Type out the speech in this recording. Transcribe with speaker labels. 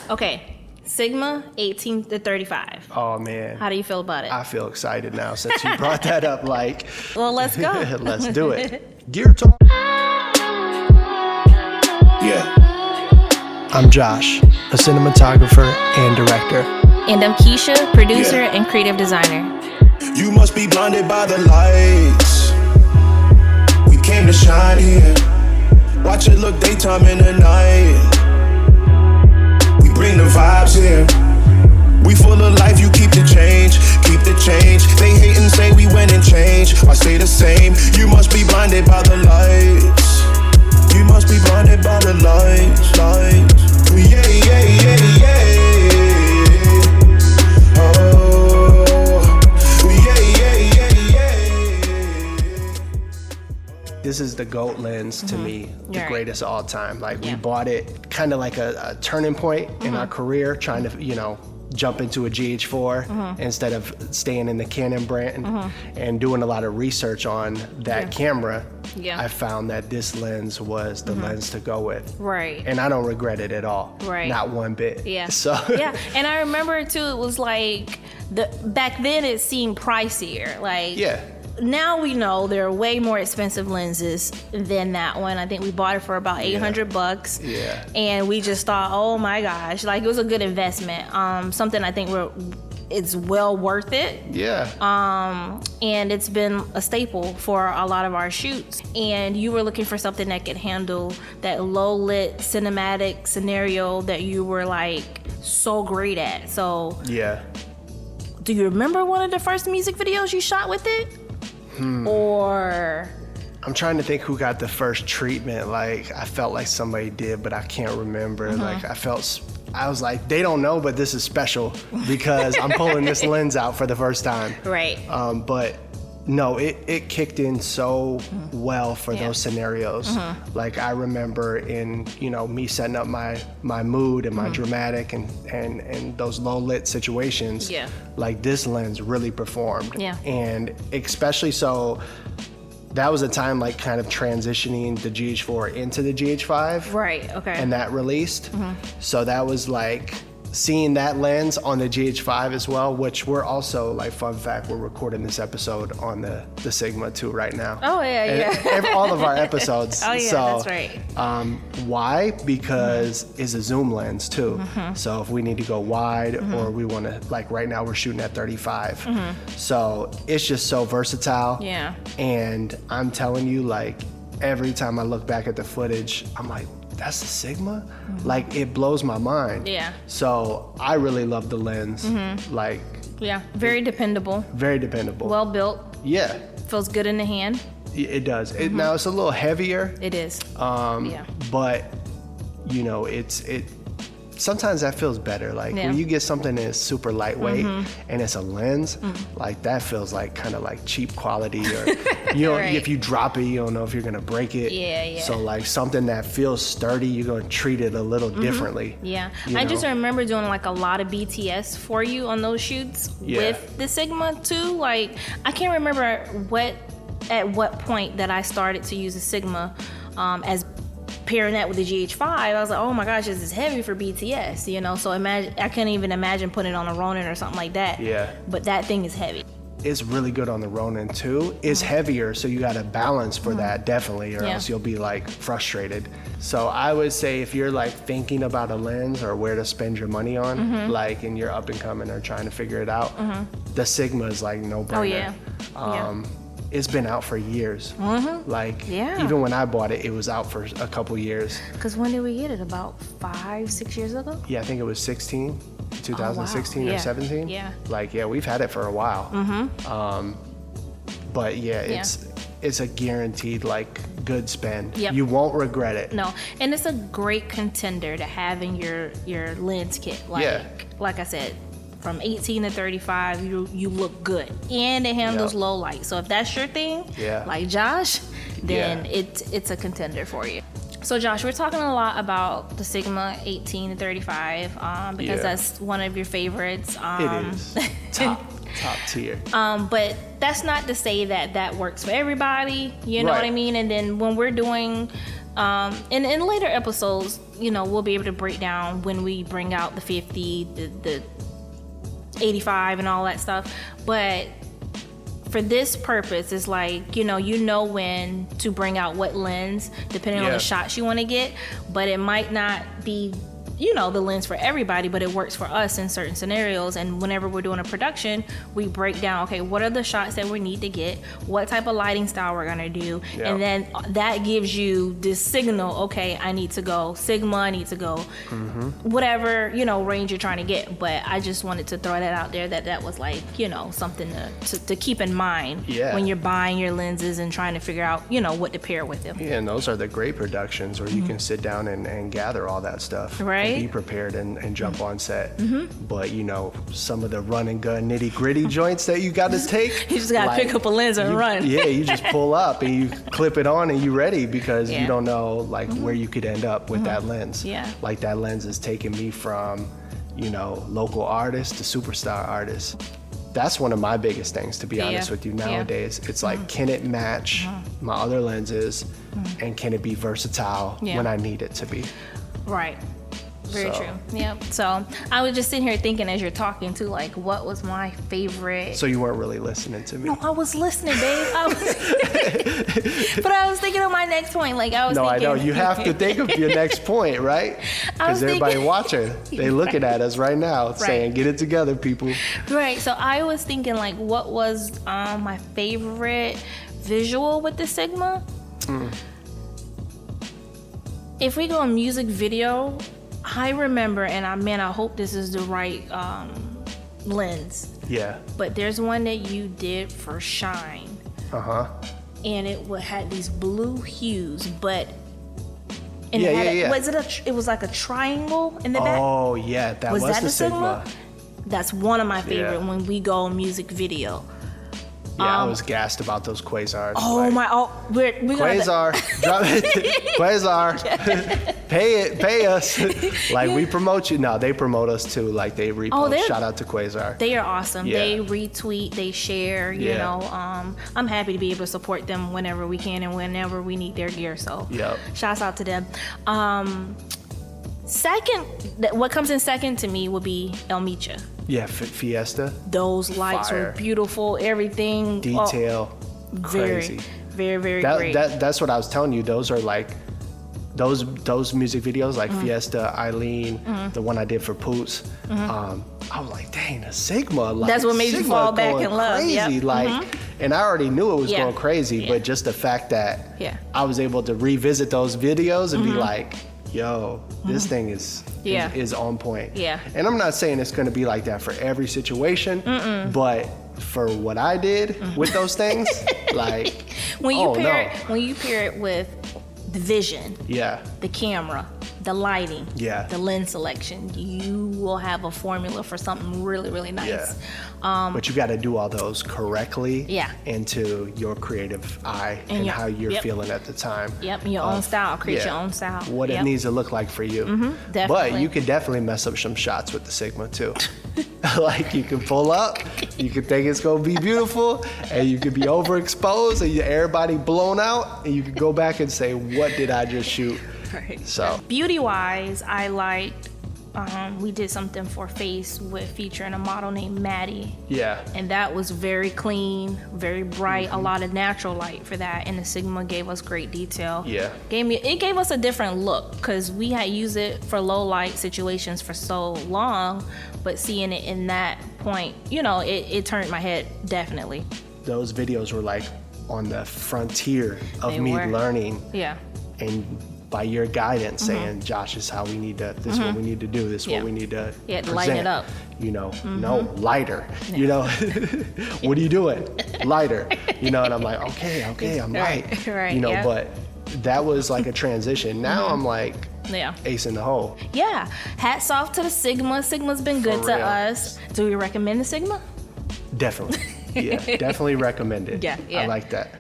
Speaker 1: Okay. Sigma 18 to 35.
Speaker 2: Oh, man.
Speaker 1: How do you feel about it?
Speaker 2: I feel excited now since you brought that up. Like,
Speaker 1: well, let's go.
Speaker 2: Let's do it. Gear talk. Yeah. I'm Josh, a cinematographer and director.
Speaker 1: And I'm Keisha, producer and creative designer.
Speaker 3: You must be blinded by the lights. We came to shine here. Watch it look daytime in the night. We bring the vibes here. We full of life, you keep the change. Keep the change. They hate and say we went and changed. I stay the same. You must be blinded by the lights. You must be blinded by the lights. Yeah, yeah, yeah, yeah. Oh,
Speaker 2: this is the GOAT lens to me, the greatest of all time. Like we bought it kind of like a turning point in our career, trying to, jump into a GH4 instead of staying in the Canon brand and doing a lot of research on that camera. I found that this lens was the lens to go with.
Speaker 1: Right.
Speaker 2: And I don't regret it at all. Right. Not one bit.
Speaker 1: Yeah.
Speaker 2: So
Speaker 1: yeah. And I remember too, it was like back then it seemed pricier. Like now we know there are way more expensive lenses than that one. I think we bought it for about $800.
Speaker 2: Yeah.
Speaker 1: And we just thought, oh my gosh, like it was a good investment. Something I think it's well worth it.
Speaker 2: Yeah.
Speaker 1: And it's been a staple for a lot of our shoots. And you were looking for something that could handle that low lit cinematic scenario that you were like so great at. So
Speaker 2: yeah.
Speaker 1: Do you remember one of the first music videos you shot with it? Or
Speaker 2: I'm trying to think who got the first treatment. Like I felt like somebody did, but I can't remember. Like I was like, they don't know, but this is special because I'm pulling this lens out for the first time.
Speaker 1: Right.
Speaker 2: But no, it kicked in so well for those scenarios. Like I remember in, me setting up my mood and my dramatic and those low lit situations, like this lens really performed. Yeah. And especially so, that was a time like kind of transitioning the GH4 into the GH5.
Speaker 1: Right, okay.
Speaker 2: And that released. So that was like seeing that lens on the GH5 as well, which we're also, like, fun fact, we're recording this episode on the Sigma too right now.
Speaker 1: Oh, yeah,
Speaker 2: and all of our episodes.
Speaker 1: Oh, yeah,
Speaker 2: so,
Speaker 1: that's right.
Speaker 2: Why? Because it's a zoom lens too. So if we need to go wide or we want to, like right now we're shooting at 35. So it's just so versatile.
Speaker 1: Yeah.
Speaker 2: And I'm telling you, like, every time I look back at the footage, I'm like, that's the Sigma? Like, it blows my mind.
Speaker 1: Yeah.
Speaker 2: So I really love the lens. Like,
Speaker 1: yeah, very dependable.
Speaker 2: Very dependable.
Speaker 1: Well built.
Speaker 2: Yeah.
Speaker 1: Feels good in the hand.
Speaker 2: It does. Now it's a little heavier.
Speaker 1: It is.
Speaker 2: Yeah. But it sometimes that feels better. Like when you get something that's super lightweight and it's a lens, like that feels like kind of like cheap quality, or right. If you drop it, you don't know if you're gonna break it.
Speaker 1: Yeah.
Speaker 2: So like something that feels sturdy, you're gonna treat it a little differently.
Speaker 1: Yeah. I just remember doing like a lot of BTS for you on those shoots with the Sigma too. Like I can't remember at what point that I started to use the Sigma as pairing that with the GH5, I was like, oh my gosh, this is heavy for BTS, so I couldn't even imagine putting it on a Ronin or something like that.
Speaker 2: Yeah.
Speaker 1: But that thing is heavy.
Speaker 2: It's really good on the Ronin too. It's heavier, so you got to balance for that definitely, or else you'll be like frustrated. So I would say if you're like thinking about a lens or where to spend your money on, like, and you're up and coming or trying to figure it out, the Sigma is like no brainer.
Speaker 1: Oh yeah.
Speaker 2: It's been out for years. Like, even when I bought it, it was out for a couple years.
Speaker 1: Because when did we get it? About 5-6 years ago?
Speaker 2: Yeah, I think it was 2016 or 17.
Speaker 1: Yeah.
Speaker 2: Like, we've had it for a while. But it's a guaranteed, like, good spend.
Speaker 1: Yep.
Speaker 2: You won't regret it.
Speaker 1: No, and it's a great contender to have in your lens kit. Like I said, from 18 to 35, you look good, and it handles low light. So if that's your thing, like Josh, then it's a contender for you. So Josh, we're talking a lot about the Sigma 18 to 35 because that's one of your favorites.
Speaker 2: It is top tier.
Speaker 1: But that's not to say that works for everybody. You know what I mean? And then when we're doing And in later episodes, you know, we'll be able to break down when we bring out the 50, the 85 and all that stuff. But for this purpose, it's like, you know when to bring out what lens, depending on the shots you want to get. But it might not be, you know, the lens for everybody, but it works for us in certain scenarios. And whenever we're doing a production, we break down, okay, what are the shots that we need to get, what type of lighting style we're gonna do, and then that gives you this signal, okay, I need to go Sigma, I need to go whatever, you know, range you're trying to get. But I just wanted to throw that out there, that was like, you know, something to keep in mind when you're buying your lenses and trying to figure out, you know, what to pair with them.
Speaker 2: Yeah, and those are the great productions where you can sit down and gather all that stuff.
Speaker 1: Right.
Speaker 2: Be prepared and jump on set. But you know, some of the run and gun nitty gritty joints that you got to take,
Speaker 1: you just got to pick up a lens and run.
Speaker 2: Yeah, you just pull up and you clip it on and you ready, because you don't know like where you could end up with that lens.
Speaker 1: Yeah.
Speaker 2: Like that lens is taking me from, you know, local artist to superstar artist. That's one of my biggest things, to be honest with you nowadays. It's like, can it match my other lenses, and can it be versatile when I need it to be?
Speaker 1: Right. Very true. Yep. So I was just sitting here thinking as you're talking too, like, what was my favorite?
Speaker 2: So you weren't really listening to me?
Speaker 1: No, I was listening, babe. But I was thinking of my next point. Like I was thinking.
Speaker 2: I know. You have to think of your next point, right? Because everybody watching, they looking at us right now saying, get it together, people.
Speaker 1: Right. So I was thinking, like, what was my favorite visual with the Sigma? If we go music video, I remember, and I hope this is the right lens. Yeah. But there's one that you did for Shine. And it had these blue hues, but it was like a triangle in the back.
Speaker 2: Oh yeah, that was
Speaker 1: that
Speaker 2: the Sigma.
Speaker 1: That's one of my favorite when we go music video.
Speaker 2: Yeah, I was gassed about those quasars.
Speaker 1: We
Speaker 2: Quasar, drop it. Quasar, pay us. Like, we promote you. No, they promote us too. Like, they repost. Shout out to Quasar.
Speaker 1: They are awesome. Yeah. They retweet, they share. You know, I'm happy to be able to support them whenever we can and whenever we need their gear. So, shouts out to them. Second, what comes in second to me would be El Micha.
Speaker 2: Yeah, Fiesta.
Speaker 1: Those lights were beautiful. Everything.
Speaker 2: Detail. Crazy.
Speaker 1: Very, very great.
Speaker 2: That's what I was telling you. Those are like, those music videos, like Fiesta, Eileen, the one I did for Poots. I was like, dang, the Sigma. Like,
Speaker 1: that's what made
Speaker 2: Sigma
Speaker 1: you fall back in love.
Speaker 2: Crazy. Like, and I already knew it was going crazy, but just the fact that I was able to revisit those videos and be like, yo, this thing is on point. Yeah. And I'm not saying it's going to be like that for every situation, but for what I did with those things, like,
Speaker 1: when you pair it with the vision, the camera, the lighting, the lens selection, you will have a formula for something really, really nice.
Speaker 2: But you got to do all those correctly into your creative eye and how you're feeling at the time.
Speaker 1: Your own style. Create your own style.
Speaker 2: What it needs to look like for you.
Speaker 1: Definitely.
Speaker 2: But you could definitely mess up some shots with the Sigma too. Like, you can pull up, you could think it's going to be beautiful, and you could be overexposed and everybody blown out, and you could go back and say, what did I just shoot?
Speaker 1: Right.
Speaker 2: So
Speaker 1: beauty-wise, I liked, we did something for Face with featuring a model named Maddie. Yeah. And that was very clean, very bright, a lot of natural light for that. And the Sigma gave us great detail. Yeah. It gave us a different look, because we had used it for low light situations for so long, but seeing it in that point, you know, it turned my head, definitely.
Speaker 2: Those videos were like on the frontier of learning. Yeah. And by your guidance, saying, Josh, this is how we need to, this is what we need to do, this is what we need to present.
Speaker 1: Lighten it up.
Speaker 2: You know, no, lighter. You know, what are you doing? Lighter. You know, and I'm like, okay, I'm light.
Speaker 1: Right.
Speaker 2: You know, but that was like a transition. Now I'm like, ace in the hole.
Speaker 1: Yeah. Hats off to the Sigma. Sigma's been good to us. Do we recommend the Sigma?
Speaker 2: Definitely. Yeah, definitely recommend it.
Speaker 1: Yeah.
Speaker 2: I like that.